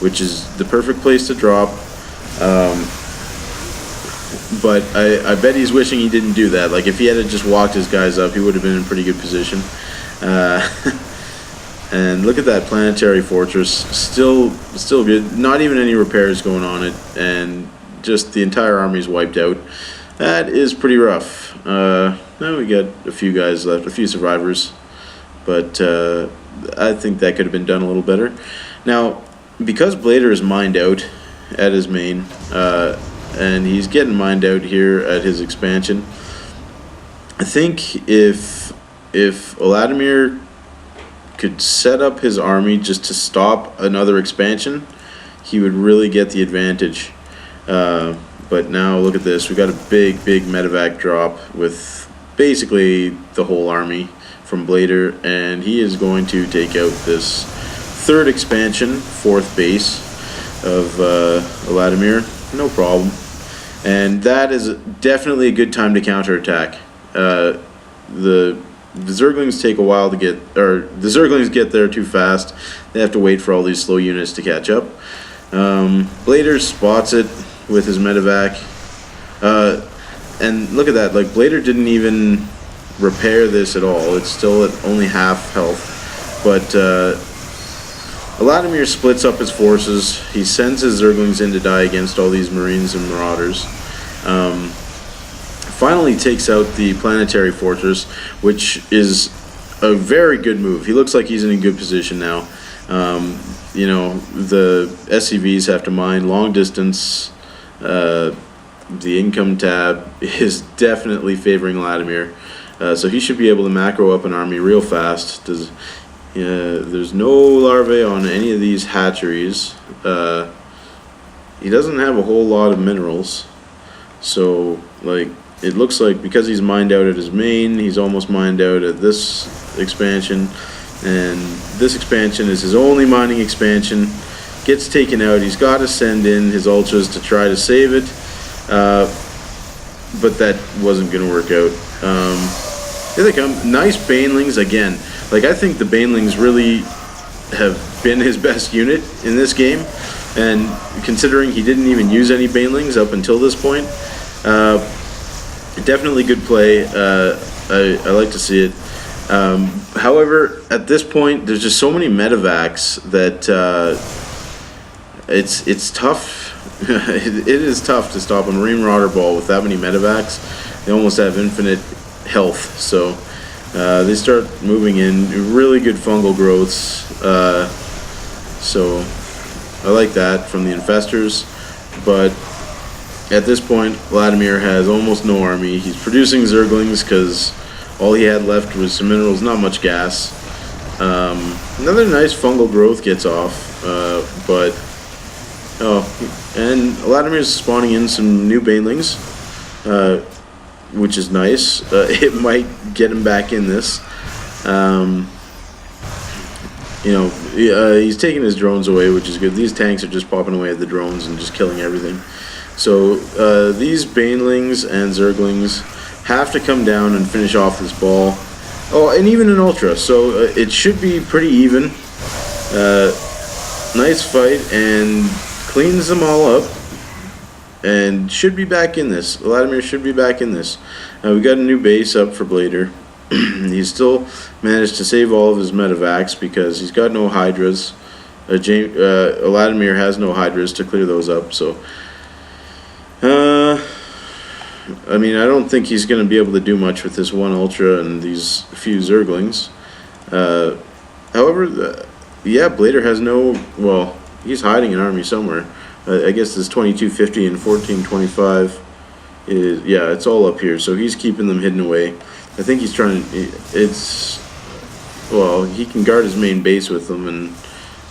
which is the perfect place to drop. But I bet he's wishing he didn't do that. Like, if he had just walked his guys up, he would have been in pretty good position. And look at that planetary fortress, still good. Not even any repairs going on it, and just the entire army's wiped out. That is pretty rough. Now we got a few guys left, a few survivors, but I think that could have been done a little better. Now, because Bladerr is mined out at his main, and he's getting mined out here at his expansion, I think if Eladimir could set up his army just to stop another expansion, he would really get the advantage. But now look at this, we got a big medevac drop with basically the whole army from Bladerr, and he is going to take out this third expansion, fourth base of Eladimir, no problem. And that is definitely a good time to counterattack. The Zerglings take a while to get, or the Zerglings get there too fast. They have to wait for all these slow units to catch up. Bladerr spots it with his medevac. And look at that, like, Bladerr didn't even repair this at all. It's still at only half health. But Eladimir splits up his forces. He sends his Zerglings in to die against all these Marines and Marauders. Finally takes out the planetary fortress, which is a very good move. He looks like he's in a good position now. You know, the SCVs have to mine long distance. The income tab is definitely favoring Eladimir. So he should be able to macro up an army real fast. There's no larvae on any of these hatcheries. He doesn't have a whole lot of minerals. So, like, it looks like because he's mined out at his main, he's almost mined out at this expansion. And this expansion is his only mining expansion. Gets taken out. He's got to send in his ultras to try to save it. But that wasn't going to work out. Here they come. Nice Banelings again. Like, I think the Banelings really have been his best unit in this game. And considering he didn't even use any Banelings up until this point, definitely good play. I like to see it. However, at this point, there's just so many medevacs that it's tough. It is tough to stop a Marine Marauder ball with that many medevacs. They almost have infinite health, so they start moving in. Really good fungal growths. So I like that from the infestors, but at this point, Eladimir has almost no army. He's producing Zerglings because all he had left was some minerals, not much gas. Another nice fungal growth gets off, and Eladimir's spawning in some new Banelings, which is nice. It might get him back in this. He's taking his drones away, which is good. These tanks are just popping away at the drones and just killing everything. So these Banelings and Zerglings have to come down and finish off this ball. Oh, and even an Ultra, so it should be pretty even. Nice fight, and cleans them all up, and should be back in this. Eladimir should be back in this. We got a new base up for Bladerr. He's still managed to save all of his medevacs because he's got no Hydras. Eladimir has no Hydras to clear those up, so I mean, I don't think he's going to be able to do much with this one Ultra and these few Zerglings. However, Bladerr has no, well, he's hiding an army somewhere. I guess this 2250 and 1425 is, it's all up here, so he's keeping them hidden away. I think he's trying, he can guard his main base with them and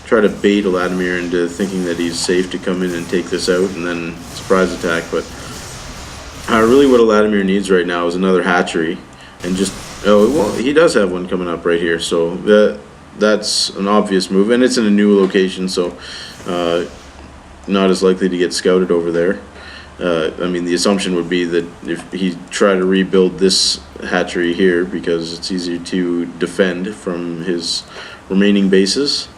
try to bait Eladimir into thinking that he's safe to come in and take this out and then surprise attack, but really what Eladimir needs right now is another hatchery, and just, he does have one coming up right here, so that's an obvious move, and it's in a new location, so not as likely to get scouted over there. I mean, the assumption would be that if he tried to rebuild this hatchery here because it's easier to defend from his remaining bases.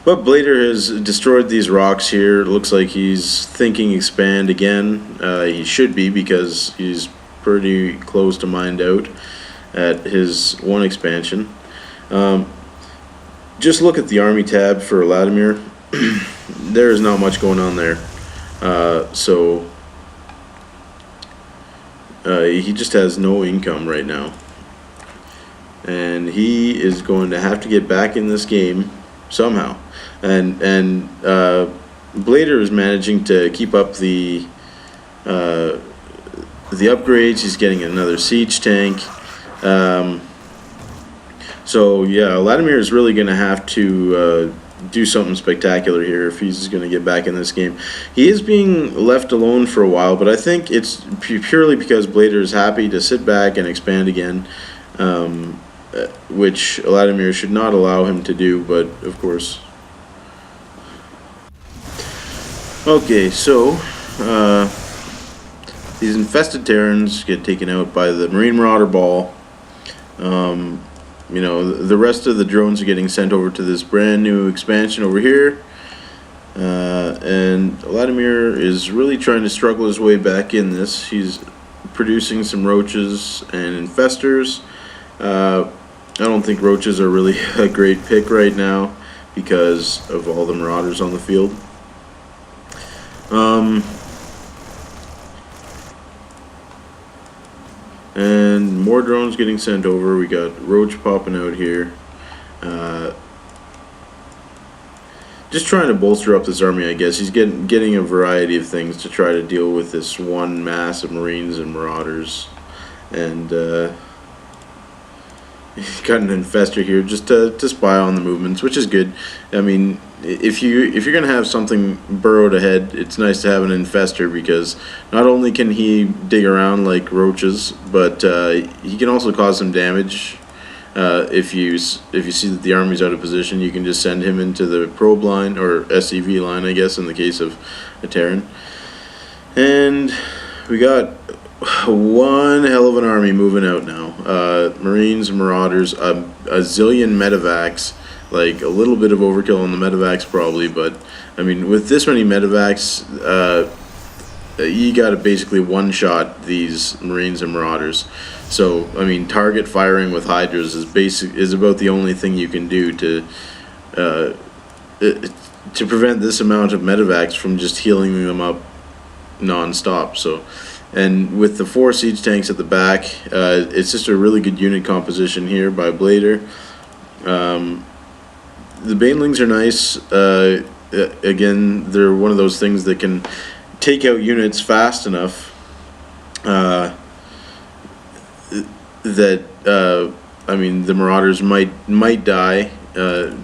But Bladerr has destroyed these rocks here. It looks like he's thinking expand again. He should be, because he's pretty close to mined out at his one expansion. Just look at the army tab for Eladimir. There is not much going on there. He just has no income right now. And he is going to have to get back in this game somehow. And Bladerr is managing to keep up the upgrades. He's getting another siege tank. So yeah, Eladimir is really going to have to do something spectacular here if he's going to get back in this game. He is being left alone for a while, but I think it's purely because Bladerr is happy to sit back and expand again, which Eladimir should not allow him to do, but of course. Okay, so these infested Terrans get taken out by the Marine Marauder Ball. You know, the rest of the drones are getting sent over to this brand new expansion over here. And Eladimir is really trying to struggle his way back in this. He's producing some roaches and infestors. I don't think roaches are really a great pick right now because of all the marauders on the field. And more drones getting sent over. We got roach popping out here. Just trying to bolster up this army, I guess. He's getting a variety of things to try to deal with this one mass of Marines and Marauders. And he's got an infestor here just to spy on the movements, which is good. I mean, if you're gonna have something burrowed ahead, it's nice to have an infestor, because not only can he dig around like roaches, but he can also cause some damage. If you see that the army's out of position, you can just send him into the probe line, or SCV line, I guess, in the case of a Terran. And we got one hell of an army moving out now. Marines, Marauders, a zillion medevacs. Like a little bit of overkill on the medevacs probably, but I mean, with this many medevacs, you gotta basically one-shot these Marines and Marauders. So I mean, target firing with Hydras is about the only thing you can do to prevent this amount of medevacs from just healing them up non-stop. So, and with the 4 siege tanks at the back, it's just a really good unit composition here by Bladerr. The Banelings are nice. Again, they're one of those things that can take out units fast enough that I mean, the Marauders might die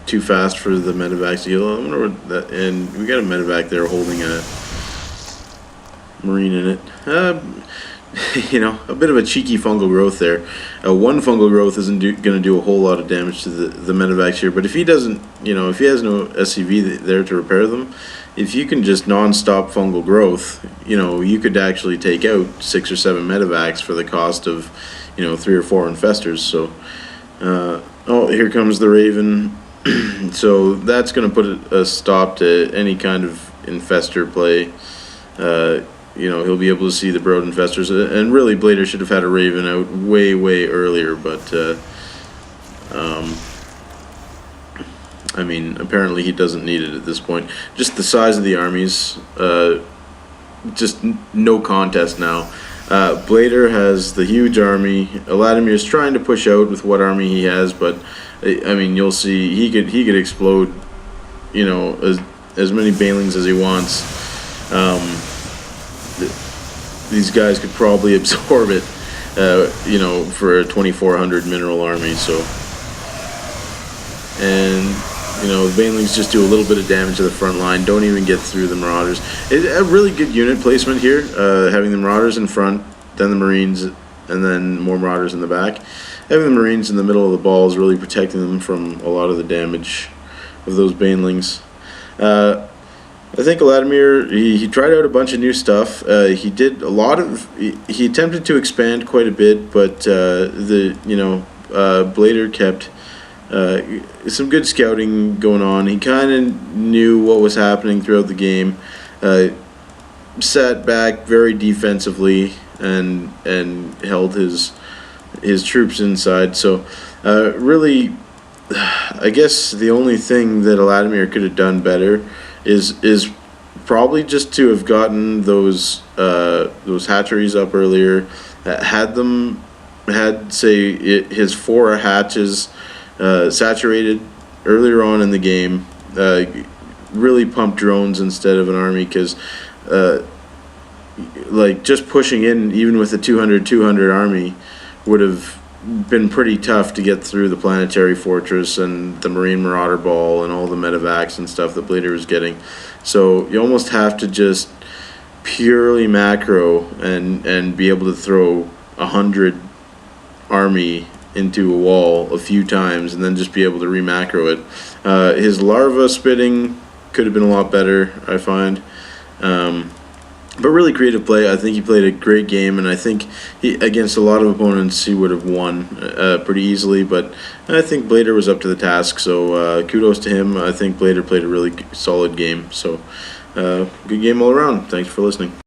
too fast for the medevacs to heal. I wonder what that, and we got a medevac there holding a Marine in it. You know, a bit of a cheeky fungal growth there. One fungal growth isn't going to do a whole lot of damage to the medevacs here, but if he doesn't, you know, if he has no SCV there to repair them, if you can just non-stop fungal growth, you know, you could actually take out 6 or 7 medevacs for the cost of, you know, 3 or 4 infestors. So, oh, here comes the Raven. So that's going to put a stop to any kind of infestor play. You know, he'll be able to see the Brood infestors, and really Bladerr should have had a Raven out way earlier, but I mean, apparently he doesn't need it at this point. Just the size of the armies, just no contest now. Bladerr has the huge army. Eladimir is trying to push out with what army he has, but I mean, you'll see he could explode, you know, as many Banelings as he wants. These guys could probably absorb it, you know, for a 2,400 mineral army. So, and you know, the Banelings just do a little bit of damage to the front line. Don't even get through the Marauders. It's a really good unit placement here, having the Marauders in front, then the Marines, and then more Marauders in the back. Having the Marines in the middle of the ball is really protecting them from a lot of the damage of those Banelings. I think Eladimir, he tried out a bunch of new stuff. He did a lot of, he attempted to expand quite a bit, but Bladerr kept some good scouting going on. He kind of knew what was happening throughout the game. Sat back very defensively and held his troops inside. So really, I guess the only thing that Eladimir could have done better is probably just to have gotten those hatcheries up earlier. Had his 4 hatches saturated earlier on in the game. Really pump drones instead of an army, because like just pushing in even with a 200 army would have been pretty tough to get through the planetary fortress and the marine marauder ball and all the medevacs and stuff that Bladerr was getting. So you almost have to just purely macro and be able to throw 100 army into a wall a few times and then just be able to re-macro it. His larva spitting could have been a lot better, I find. But really creative play. I think he played a great game, and I think against a lot of opponents he would have won pretty easily, but I think Bladerr was up to the task, so kudos to him. I think Bladerr played a really solid game, so good game all around. Thanks for listening.